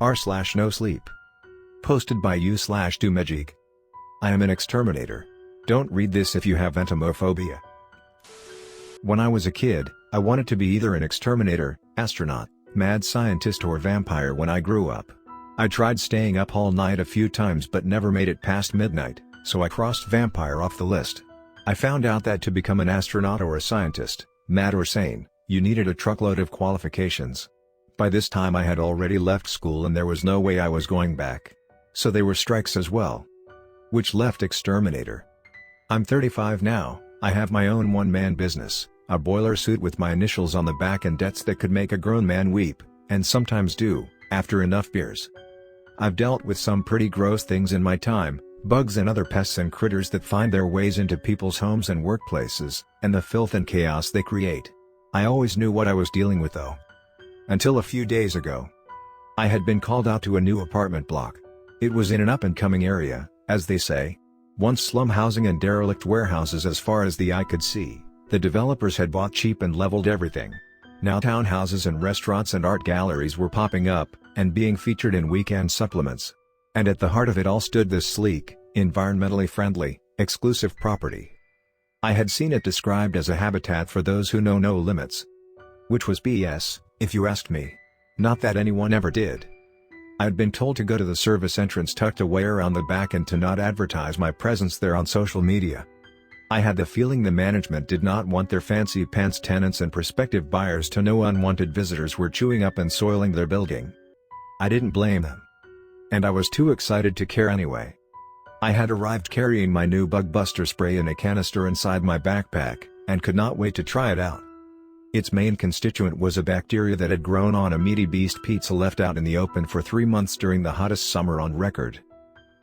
r/NoSleep. Posted by u/doomedgeek. I am an exterminator. Don't read this if you have entomophobia. When I was a kid, I wanted to be either an exterminator, astronaut, mad scientist or vampire when I grew up. I tried staying up all night a few times but never made it past midnight, so I crossed vampire off the list. I found out that to become an astronaut or a scientist, mad or sane, you needed a truckload of qualifications. By this time I had already left school and there was no way I was going back. So they were strikes as well. Which left Exterminator. I'm 35 now, I have my own one-man business, a boiler suit with my initials on the back and debts that could make a grown man weep, and sometimes do, after enough beers. I've dealt with some pretty gross things in my time, bugs and other pests and critters that find their ways into people's homes and workplaces, and the filth and chaos they create. I always knew what I was dealing with though. Until a few days ago. I had been called out to a new apartment block. It was in an up-and-coming area, as they say. Once slum housing and derelict warehouses as far as the eye could see, the developers had bought cheap and leveled everything. Now townhouses and restaurants and art galleries were popping up, and being featured in weekend supplements. And at the heart of it all stood this sleek, environmentally friendly, exclusive property. I had seen it described as a habitat for those who know no limits. Which was BS, if you asked me. Not that anyone ever did. I'd been told to go to the service entrance tucked away around the back and to not advertise my presence there on social media. I had the feeling the management did not want their fancy pants tenants and prospective buyers to know unwanted visitors were chewing up and soiling their building. I didn't blame them. And I was too excited to care anyway. I had arrived carrying my new bug buster spray in a canister inside my backpack, and could not wait to try it out. Its main constituent was a bacteria that had grown on a meaty beast pizza left out in the open for 3 months during the hottest summer on record.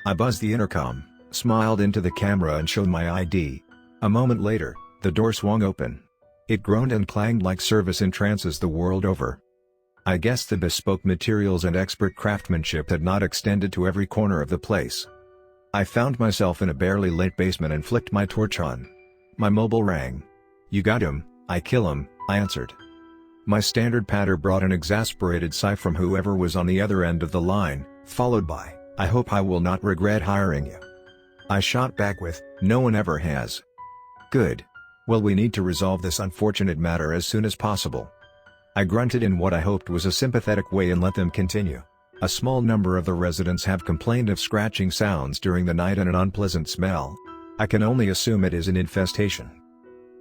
I buzzed the intercom, smiled into the camera and showed my ID. A moment later, the door swung open. It groaned and clanged like service in trances the world over. I guess the bespoke materials and expert craftsmanship had not extended to every corner of the place. I found myself in a barely lit basement and flicked my torch on. My mobile rang. "You got him, I kill him," I answered. My standard patter brought an exasperated sigh from whoever was on the other end of the line, followed by, "I hope I will not regret hiring you." I shot back with, "No one ever has." "Good. Well, we need to resolve this unfortunate matter as soon as possible." I grunted in what I hoped was a sympathetic way and let them continue. "A small number of the residents have complained of scratching sounds during the night and an unpleasant smell. I can only assume it is an infestation."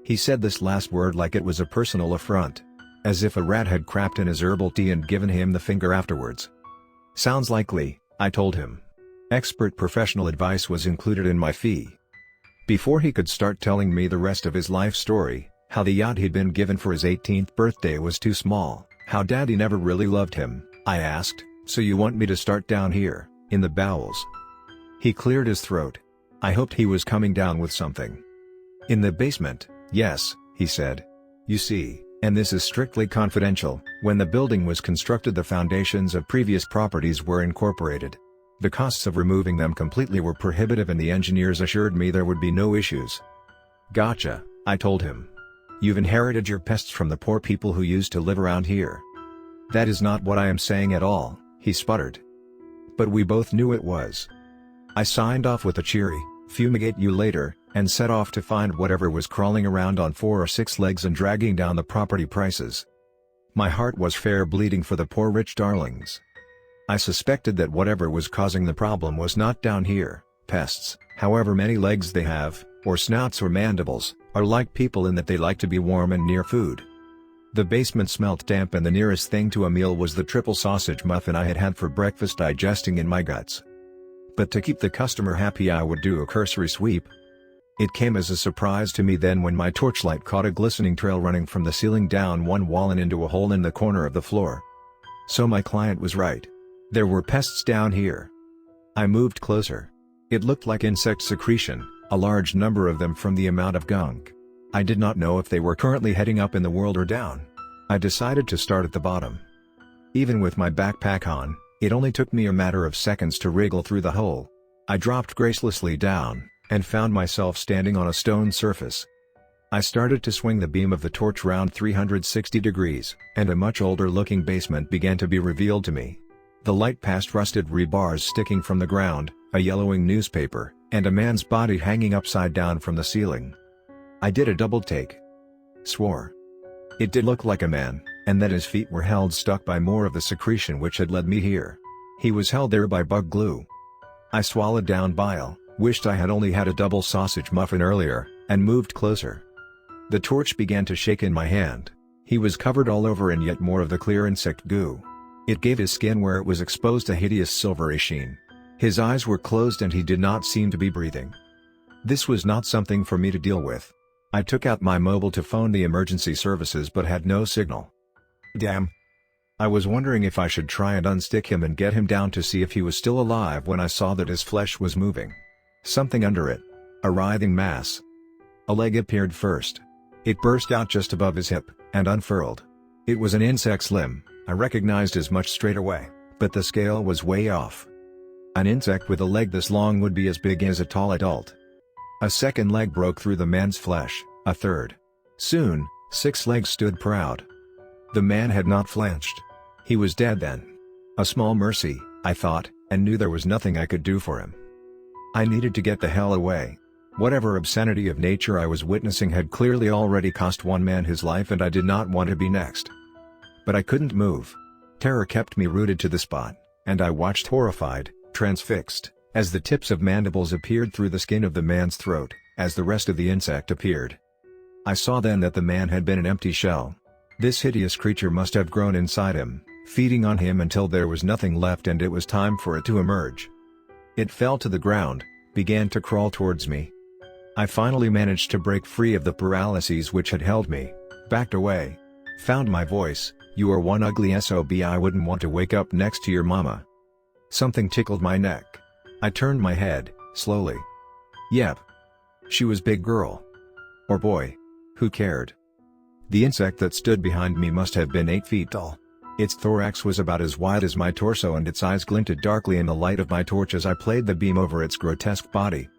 He said this last word like it was a personal affront. As if a rat had crapped in his herbal tea and given him the finger afterwards. "Sounds likely," I told him. Expert professional advice was included in my fee. Before he could start telling me the rest of his life story, how the yacht he'd been given for his 18th birthday was too small, how daddy never really loved him, I asked, "So you want me to start down here, in the bowels?" He cleared his throat. I hoped he was coming down with something. "In the basement, yes," he said. "You see, and this is strictly confidential, when the building was constructed the foundations of previous properties were incorporated. The costs of removing them completely were prohibitive and the engineers assured me there would be no issues." "Gotcha," I told him. "You've inherited your pests from the poor people who used to live around here." "That is not what I am saying at all," he sputtered. But we both knew it was. I signed off with a cheery, "Fumigate you later," and set off to find whatever was crawling around on 4 or 6 legs and dragging down the property prices. My heart was fair bleeding for the poor rich darlings. I suspected that whatever was causing the problem was not down here. Pests, however many legs they have, or snouts or mandibles, are like people in that they like to be warm and near food. The basement smelt damp and the nearest thing to a meal was the triple sausage muffin I had had for breakfast digesting in my guts. But to keep the customer happy I would do a cursory sweep. It came as a surprise to me then when my torchlight caught a glistening trail running from the ceiling down one wall and into a hole in the corner of the floor. So my client was right. There were pests down here. I moved closer. It looked like insect secretion, a large number of them from the amount of gunk. I did not know if they were currently heading up in the world or down. I decided to start at the bottom. Even with my backpack on, it only took me a matter of seconds to wriggle through the hole. I dropped gracelessly down, and found myself standing on a stone surface. I started to swing the beam of the torch round 360 degrees, and a much older looking basement began to be revealed to me. The light passed rusted rebars sticking from the ground, a yellowing newspaper, and a man's body hanging upside down from the ceiling. I did a double take. Swore. It did look like a man, and that his feet were held stuck by more of the secretion which had led me here. He was held there by bug glue. I swallowed down bile, wished I had only had a double sausage muffin earlier, and moved closer. The torch began to shake in my hand. He was covered all over in yet more of the clear insect goo. It gave his skin where it was exposed a hideous silvery sheen. His eyes were closed and he did not seem to be breathing. This was not something for me to deal with. I took out my mobile to phone the emergency services but had no signal. Damn. I was wondering if I should try and unstick him and get him down to see if he was still alive when I saw that his flesh was moving. Something under it. A writhing mass. A leg appeared first. It burst out just above his hip, and unfurled. It was an insect's limb. I recognized as much straight away, but the scale was way off. An insect with a leg this long would be as big as a tall adult. A second leg broke through the man's flesh, a third. Soon, 6 legs stood proud. The man had not flinched. He was dead then. A small mercy, I thought, and knew there was nothing I could do for him. I needed to get the hell away. Whatever obscenity of nature I was witnessing had clearly already cost one man his life and I did not want to be next. But I couldn't move. Terror kept me rooted to the spot, and I watched horrified, transfixed, as the tips of mandibles appeared through the skin of the man's throat, as the rest of the insect appeared. I saw then that the man had been an empty shell. This hideous creature must have grown inside him, feeding on him until there was nothing left and it was time for it to emerge. It fell to the ground, began to crawl towards me. I finally managed to break free of the paralyses which had held me, backed away. Found my voice. "You are one ugly SOB. I wouldn't want to wake up next to your mama." Something tickled my neck. I turned my head, slowly. Yep. She was big girl. Or boy. Who cared? The insect that stood behind me must have been 8 feet tall. Its thorax was about as wide as my torso and its eyes glinted darkly in the light of my torch as I played the beam over its grotesque body.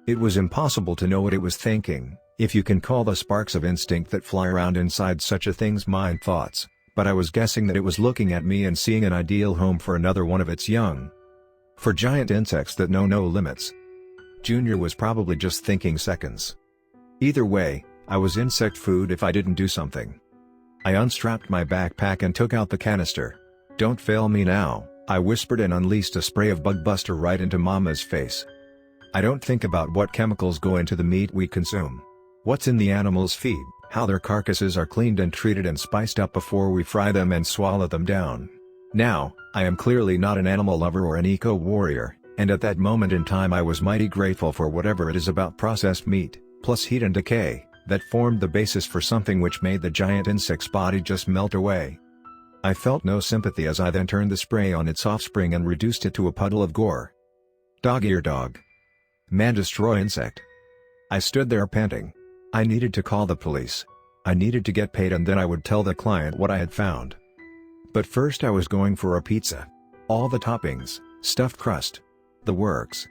It was impossible to know what it was thinking, if you can call the sparks of instinct that fly around inside such a thing's mind thoughts, but I was guessing that it was looking at me and seeing an ideal home for another one of its young. For giant insects that know no limits. Junior was probably just thinking seconds. Either way, I was insect food if I didn't do something. I unstrapped my backpack and took out the canister. "Don't fail me now," I whispered and unleashed a spray of bug buster right into Mama's face. I don't think about what chemicals go into the meat we consume. What's in the animal's feed, how their carcasses are cleaned and treated and spiced up before we fry them and swallow them down. Now, I am clearly not an animal lover or an eco-warrior, and at that moment in time I was mighty grateful for whatever it is about processed meat, plus heat and decay, that formed the basis for something which made the giant insect's body just melt away. I felt no sympathy as I then turned the spray on its offspring and reduced it to a puddle of gore. Dog-ear dog. Man destroy insect. I stood there panting. I needed to call the police. I needed to get paid and then I would tell the client what I had found. But first I was going for a pizza. All the toppings, stuffed crust. The works.